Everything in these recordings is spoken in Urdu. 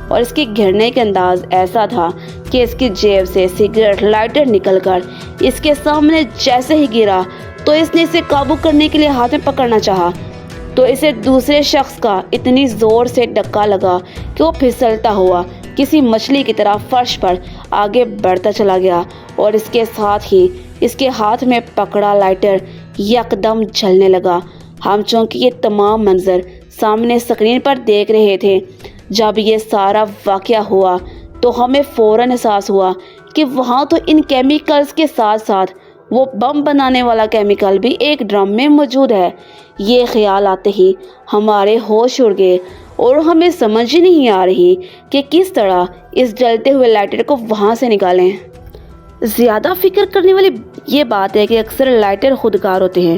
اور اس کے گرنے کا انداز ایسا تھا کہ اس کی جیب سے سگریٹ لائٹر نکل کر اس کے سامنے جیسے ہی گرا تو اس نے اسے قابو کرنے کے لیے ہاتھ میں پکڑنا چاہا تو اسے دوسرے شخص کا اتنی زور سے دھکا لگا کہ وہ پھسلتا ہوا کسی مچھلی کی طرح فرش پر آگے بڑھتا چلا گیا، اور اس کے ساتھ ہی اس کے ہاتھ میں پکڑا لائٹر یکدم جلنے لگا۔ ہم چونکہ یہ تمام منظر سامنے اسکرین پر دیکھ رہے تھے، جب یہ سارا واقعہ ہوا تو ہمیں فوراً احساس ہوا کہ وہاں تو ان کیمیکلز کے ساتھ ساتھ وہ بم بنانے والا کیمیکل بھی ایک ڈرم میں موجود ہے۔ یہ خیال آتے ہی ہمارے ہوش اڑ گئے اور ہمیں سمجھ ہی نہیں آ رہی کہ کس طرح اس جلتے ہوئے لائٹر کو وہاں سے نکالیں۔ زیادہ فکر کرنے والی یہ بات ہے کہ اکثر لائٹر خودکار ہوتے ہیں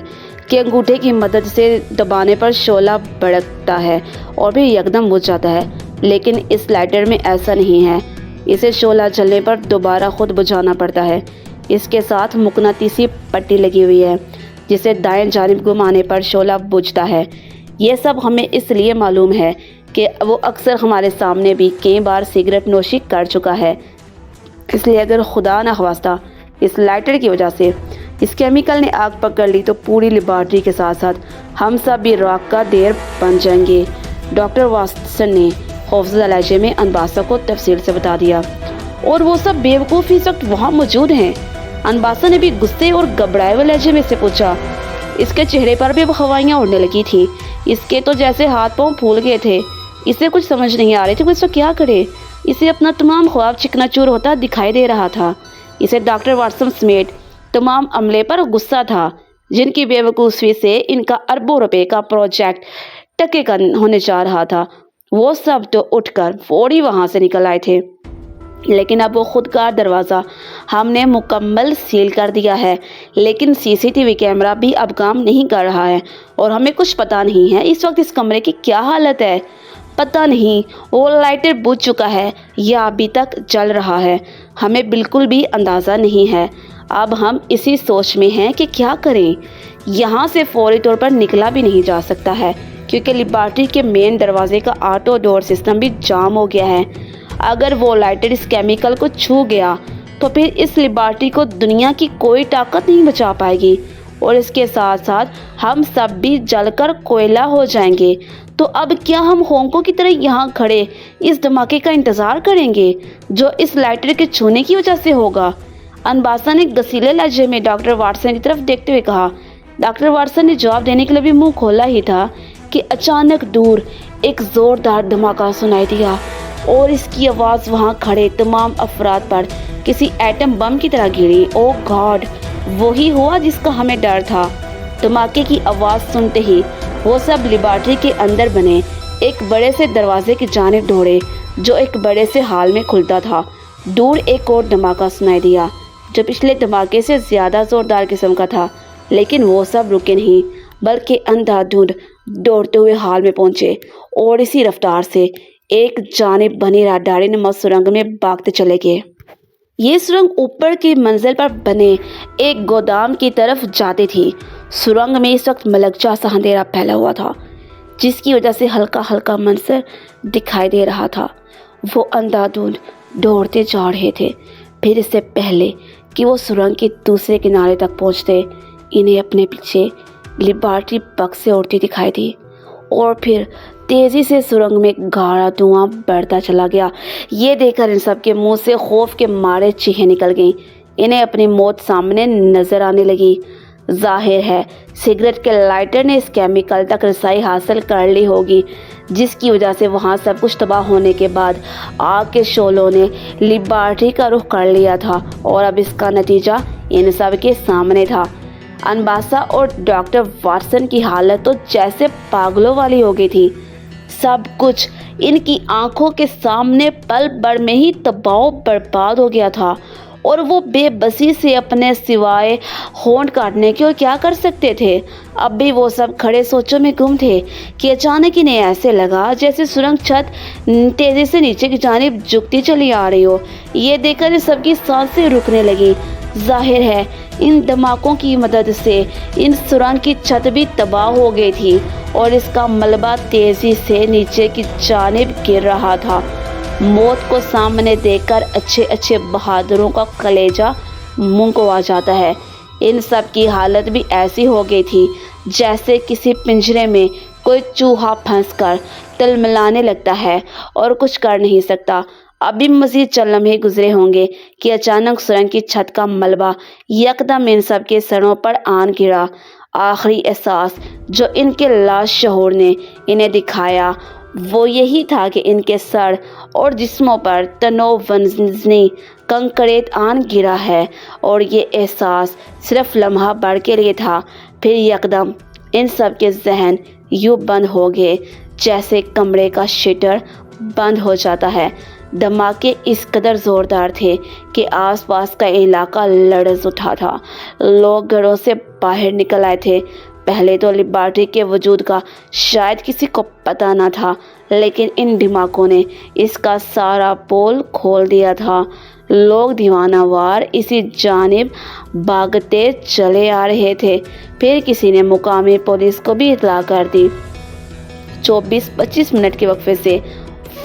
کہ انگوٹھے کی مدد سے دبانے پر شعلہ بھڑکتا ہے اور پھر یکدم بجھ جاتا ہے، لیکن اس لائٹر میں ایسا نہیں ہے۔ اسے شعلہ جلنے پر دوبارہ خود بجھانا پڑتا ہے۔ اس کے ساتھ مقناطیسی پٹی لگی ہوئی ہے جسے دائیں جانب گھمانے پر شعلہ بجھتا ہے۔ یہ سب ہمیں اس لیے معلوم ہے کہ وہ اکثر ہمارے سامنے بھی کئی بار سگریٹ نوشی کر چکا ہے، اس لیے اگر خدا نخواستہ اس لائٹر کی وجہ سے اس کیمیکل نے آگ پکڑ لی تو پوری لیبارٹری کے ساتھ ساتھ ہم سب بھی راکھ کا ڈھیر بن جائیں گے۔ ڈاکٹر واٹسن نے خوفزدہ لہجے میں انباسا کو تفصیل سے بتا دیا۔ اور وہ سب بیوقوف اس وقت وہاں موجود ہیں؟ انباسا نے بھی غصے اور گھبرائے ہوئے لہجے میں سے پوچھا۔ اس کے چہرے پر بھی ہوائیاں اڑنے لگی تھیں، اس کے تو جیسے ہاتھ پاؤں پھول گئے تھے۔ اسے کچھ سمجھ نہیں آ رہی تھی کہ اس کو کیا کرے۔ اسے اپنا تمام خواب چکنا چور ہوتا دکھائی دے رہا تھا۔ اسے ڈاکٹر واٹسن سمیت تمام عملے پر غصہ تھا جن کی بے وقوفی سے ان کا اربوں روپے کا پروجیکٹ ٹکے کا ہونے جا رہا تھا۔ وہ سب تو اٹھ کر فوری وہاں سے نکل آئے تھے، لیکن اب وہ خودکار دروازہ ہم نے مکمل سیل کر دیا ہے، لیکن سی سی ٹی وی کیمرہ بھی اب کام نہیں کر رہا ہے اور ہمیں کچھ پتہ نہیں ہے اس وقت اس کمرے کی کیا حالت ہے۔ پتہ نہیں وہ لائٹر بجھ چکا ہے یا ابھی تک جل رہا ہے، ہمیں بالکل بھی اندازہ نہیں ہے۔ اب ہم اسی سوچ میں ہیں کہ کیا کریں۔ یہاں سے فوری طور پر نکلا بھی نہیں جا سکتا ہے کیونکہ لیبارٹری کے مین دروازے کا آٹو ڈور سسٹم بھی جام ہو گیا ہے۔ اگر وہ لائٹر اس کیمیکل کو چھو گیا تو پھر اس لیبارٹری کو دنیا کی کوئی طاقت نہیں بچا پائے گی، اور اس کے ساتھ ساتھ ہم سب بھی جل کر کوئلہ ہو جائیں گے۔ تو اب کیا ہم ہونکوں کی طرح یہاں کھڑے اس دھماکے کا انتظار کریں گے جو اس لائٹر کے چھونے کی وجہ سے ہوگا؟ انباسا نے غصیلے لہجے میں ڈاکٹر واٹسن کی طرف دیکھتے ہوئے کہا۔ ڈاکٹر واٹسن نے جواب دینے کے لیے بھی منہ کھولا ہی تھا کہ اچانک دور ایک زوردار دھماکہ سنائی دیا، اور اس کی آواز وہاں کھڑے تمام افراد پر کسی ایٹم بم کی طرح گری۔ او گاڈ، وہی ہوا جس کا ہمیں ڈر تھا۔ دھماکے کی آواز سنتے ہی وہ سب لیبارٹری کے اندر بنے ایک بڑے سے دروازے کی جانب دوڑے جو ایک بڑے سے ہال میں کھلتا تھا۔ دور ایک اور دھماکہ سنائی دیا جو پچھلے دھماکے سے زیادہ زوردار قسم کا تھا، لیکن وہ سب رکے نہیں بلکہ اندھا دھند دوڑتے ہوئے ہال میں پہنچے اور اسی رفتار سے ایک جانب بنی راڈاری نما سرنگ میں بھاگتے چلے گئے۔ یہ سرنگ اوپر کی منزل پر بنے ایک گودام کی طرف جاتی تھی۔ سرنگ میں اس وقت ملکچا سا اندھیرا پھیلا ہوا تھا جس کی وجہ سے ہلکا ہلکا منظر دکھائی دے رہا تھا۔ وہ اندھا دھند دوڑتے جا رہے تھے۔ پھر اس سے پہلے کہ وہ سرنگ کے دوسرے کنارے تک پہنچتے، انہیں اپنے پیچھے لیبارٹری بگ سے اڑتی دکھائی دی، اور پھر تیزی سے سرنگ میں گاڑھا دھواں بڑھتا چلا گیا۔ یہ دیکھ کر ان سب کے منہ سے خوف کے مارے چیخیں نکل گئیں۔ انہیں اپنی موت سامنے نظر آنے لگی۔ ظاہر ہے سگریٹ کے لائٹر نے اس کیمیکل تک رسائی حاصل کر لی ہوگی جس کی وجہ سے وہاں سب کچھ تباہ ہونے کے بعد آگ کے شعلوں نے لیبارٹری کا رخ کر لیا تھا، اور اب اس کا نتیجہ ان سب کے سامنے تھا۔ انباسا اور ڈاکٹر واٹسن کی حالت تو جیسے پاگلوں والی ہو گئی تھی۔ سب کچھ ان کی آنکھوں کے سامنے پل بھر میں ہی تباہ و برباد ہو گیا تھا، اور وہ بے بسی سے اپنے سوائے ہونٹ کاٹنے کے اور کیا کر سکتے تھے۔ اب بھی وہ سب کھڑے سوچوں میں گم تھے کہ اچانک انہیں ایسے لگا جیسے سرنگ چھت تیزی سے نیچے کی جانب جھکتی چلی آ رہی ہو۔ یہ دیکھ کر سب کی سانسیں رکنے لگی۔ ظاہر ہے ان دھماکوں کی مدد سے ان سرنگ کی چھت بھی تباہ ہو گئی تھی اور اس کا ملبہ تیزی سے نیچے کی جانب گر رہا تھا۔ موت کو سامنے دیکھ کر اچھے اچھے بہادروں کا کلیجہ منہ کو آ جاتا ہے۔ ان سب کی حالت بھی ایسی ہو گئی تھی جیسے کسی پنجرے میں کوئی چوہا پھنس کر تلملانے لگتا ہے اور کچھ کر نہیں سکتا۔ ابھی مزید چند لمحے گزرے ہوں گے کہ اچانک سرنگ کی چھت کا ملبہ یکدم ان سب کے سروں پر آن گرا۔ آخری احساس جو ان کے لاشعور نے انہیں دکھایا وہ یہی تھا کہ ان کے سر اور جسموں پر تنوع وزنی کنکریٹ آن گرا ہے، اور یہ احساس صرف لمحہ بھر کے لیے تھا۔ پھر یکدم ان سب کے ذہن یوں بند ہو گئے جیسے کمرے کا شٹر بند ہو جاتا ہے۔ دھماکے اس قدر زوردار تھے کہ آس پاس کا علاقہ لرز اٹھا تھا۔ لوگ گھروں سے باہر نکل آئے تھے۔ پہلے تو لیبارٹری کے وجود کا شاید کسی کو پتہ نہ تھا، لیکن ان دھماکوں نے اس کا سارا پول کھول دیا تھا۔ لوگ دیوانہ وار اسی جانب بھاگتے چلے آ رہے تھے۔ پھر کسی نے مقامی پولیس کو بھی اطلاع کر دی۔ 24-25 منٹ کے وقفے سے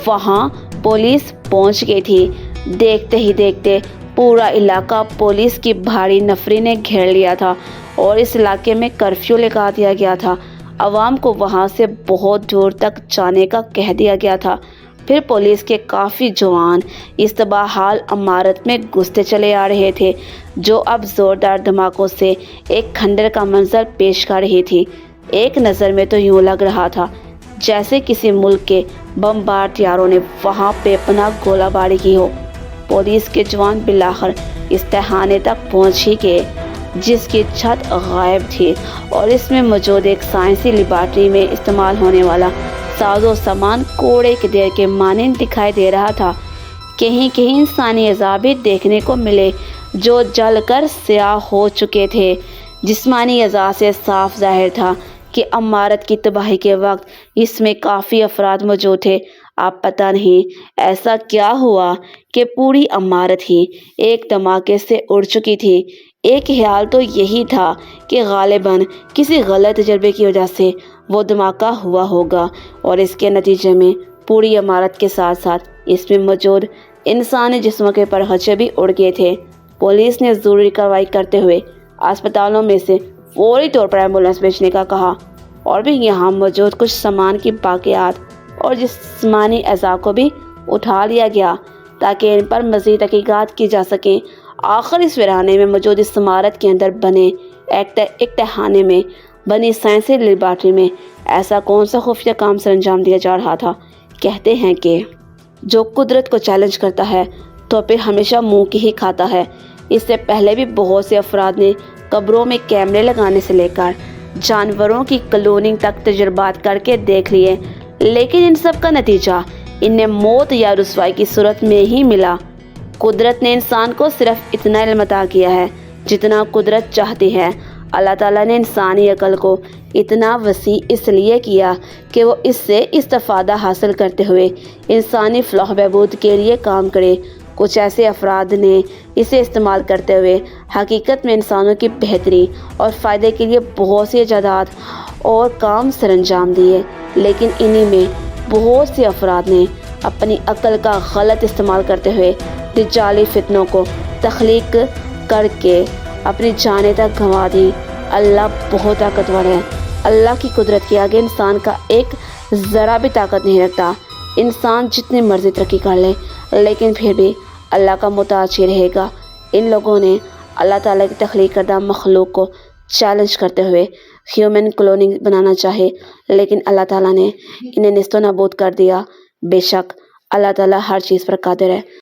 وہاں پولیس پہنچ گئی تھی۔ دیکھتے ہی دیکھتے پورا علاقہ پولیس کی بھاری نفری نے گھیر لیا تھا اور اس علاقے میں کرفیو لگا دیا گیا تھا۔ عوام کو وہاں سے بہت دور تک جانے کا کہہ دیا گیا تھا۔ پھر پولیس کے کافی جوان اس تباہحال عمارت میں گھستے چلے آ رہے تھے، جو اب زوردار دھماکوں سے ایک کھنڈر کا منظر پیش کر رہی تھی۔ ایک نظر میں تو یوں لگ رہا تھا جیسے کسی ملک کے بمبارڈیروں نے وہاں بے پناہ گولہ باری کی ہو۔ پولیس کے جوان بالآخر اس تہھانے تک پہنچ ہی گئے جس کی چھت غائب تھی، اور اس میں موجود ایک سائنسی لیبارٹری میں استعمال ہونے والا ساز و سامان کوڑے کے ڈھیر کے مانند دکھائی دے رہا تھا۔ کہیں کہیں انسانی اعضاء بھی دیکھنے کو ملے جو جل کر سیاہ ہو چکے تھے۔ جسمانی اعضاء سے صاف ظاہر تھا کہ عمارت کی تباہی کے وقت اس میں کافی افراد موجود تھے۔ اب پتہ نہیں ایسا کیا ہوا کہ پوری عمارت ہی ایک دھماکے سے اڑ چکی تھی۔ ایک خیال تو یہی تھا کہ غالباً کسی غلط تجربے کی وجہ سے وہ دھماکہ ہوا ہوگا، اور اس کے نتیجے میں پوری عمارت کے ساتھ ساتھ اس میں موجود انسانی جسموں کے پرخچے بھی اڑ گئے تھے۔ پولیس نے ضروری کارروائی کرتے ہوئے اسپتالوں میں سے فوری طور پر ایمبولینس بھیجنے کا کہا، اور بھی یہاں موجود کچھ سامان کی باقیات اور جسمانی اعضاء کو بھی اٹھا لیا گیا تاکہ ان پر مزید تحقیقات کی جا سکیں۔ آخر اس ویرانے میں موجود اس عمارت کے اندر بنے ایک تہھانے میں بنی سائنسی لیبارٹری میں ایسا کون سا خفیہ کام سر انجام دیا جا رہا تھا؟ کہتے ہیں کہ جو قدرت کو چیلنج کرتا ہے تو پھر ہمیشہ منہ کی ہی کھاتا ہے۔ اس سے پہلے بھی بہت سے افراد نے قبروں میں کیمرے لگانے سے لے کر جانوروں کی کلوننگ تک تجربات کر کے دیکھ لیے، لیکن ان سب کا نتیجہ انہیں موت یا رسوائی کی صورت میں ہی ملا۔ قدرت نے انسان کو صرف اتنا علم عطا کیا ہے جتنا قدرت چاہتی ہے۔ اللہ تعالیٰ نے انسانی عقل کو اتنا وسیع اس لیے کیا کہ وہ اس سے استفادہ حاصل کرتے ہوئے انسانی فلاح و بہبود کے لیے کام کرے۔ کچھ ایسے افراد نے اسے استعمال کرتے ہوئے حقیقت میں انسانوں کی بہتری اور فائدے کے لیے بہت سی ایجادات اور کام سر انجام دیے، لیکن انہی میں بہت سے افراد نے اپنی عقل کا غلط استعمال کرتے ہوئے دجالی فتنوں کو تخلیق کر کے اپنی جانیں تک گنوا دی۔ اللہ بہت طاقتور ہے۔ اللہ کی قدرت کے آگے انسان کا ایک ذرا بھی طاقت نہیں رکھتا۔ انسان جتنی مرضی ترقی کر لے لیکن پھر بھی اللہ کا محتاج ہی رہے گا۔ ان لوگوں نے اللہ تعالیٰ کی تخلیق کردہ مخلوق کو چیلنج کرتے ہوئے ہیومن کلوننگ بنانا چاہے، لیکن اللہ تعالیٰ نے انہیں نیست و نابود کر دیا۔ بے شک اللہ تعالیٰ ہر چیز پر قادر ہے۔